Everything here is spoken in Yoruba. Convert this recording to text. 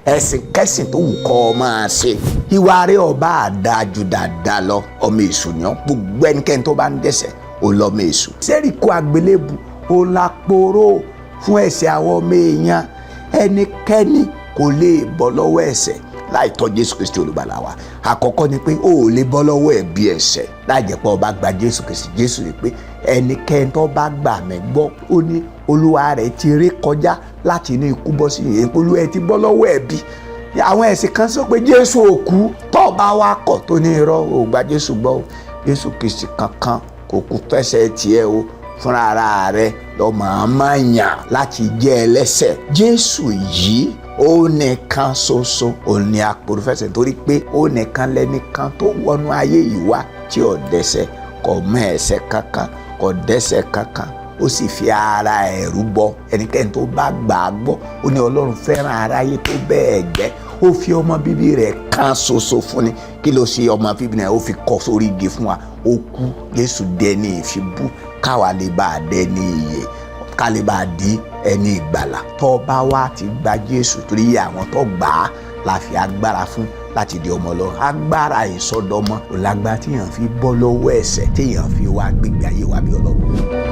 ẹ̀sìn kẹ́sìn tó wù kọ́ ọ máa ṣe. Ìwà rẹ̀ ọba àdájú dáadáa lọ, ọmọ èṣù ni ọ́. Gbogbo ẹnikẹ́ni tó bá ń dẹ́ṣẹ̀ ó lọ́mọ èṣù. Sẹ́ríkò àgbélébù ó láporó fún ẹ̀ṣẹ̀ àwọn ọmọ èèyàn. Ẹnikẹ́ni kò lè bọ́ lọ́wọ́ ẹ̀ṣẹ̀ láì tọ̀ Jésù Kristi olùgbàlà wa. Àkọ́kọ́ ni pé o ò lè bọ́ lọ́wọ́ ẹ̀bi ẹ̀ṣẹ̀ láì jẹ́ pé o bá gba Jésù Kristi. Jésù ni pé ẹnikẹ́ni tó bá gbà mí gbọ́, ó ní olúwa rẹ̀ ti ré kọjá láti inú ikú bọ́ sí ìyè. Olúwa ẹ̀ ti bọ́ lọ́wọ́ ẹ̀bi. Àwọn ẹ̀sìn kan sọ pé Jésù ò kú, tó bá wá kọ̀ tó ní irọ́ ò gba Jésù gbọ́ o. Jésù Kristi kankan kò kú fẹsẹ̀ tiẹ̀ o, fúnra ara rẹ̀ ló máa yàn láti jẹ́ ẹlẹ́ṣẹ̀. Jésù yìí ó nìkan ṣoṣo ó ní apòrúfẹsẹ̀, torí pé ó nìkan lẹ́nìkan tó wọnú ayé yìí wá tí ò dẹ́ṣẹ̀, kò mọ̀ ẹ̀ṣẹ̀ kankan, kò dẹ́ṣẹ̀ kankan, ó sì fi ara ẹ̀ rúbọ. Ẹnikẹ́ni tó bá gbà á gbọ́, ó ní Ọlọ́run fẹ́ràn aráyé tó bẹ́ẹ̀ gẹ́, ó fi ọmọ bíbí rẹ̀ kan ṣoṣo fún ni. Kí ló ṣe ọmọ bíbí rẹ̀? Ó fi kọ́ sórí igi fún wa. Ó kú, Jésù dẹni ìfibú káwa lè bá a dẹni ìyè, ká lè bá a di ẹni ìgbàlà. Tó bá wá ti gba Jésù, torí àwọn tó gbà á la fi agbára fún láti di ọmọ Ọlọ́run. Agbára ìsọdọmọ ò lágbára tí èèyàn fi bọ́ lọ́wọ́ ẹ̀ṣẹ̀, tí èèyàn fi wá gbégbé ayé wa bí Ọlọ́run.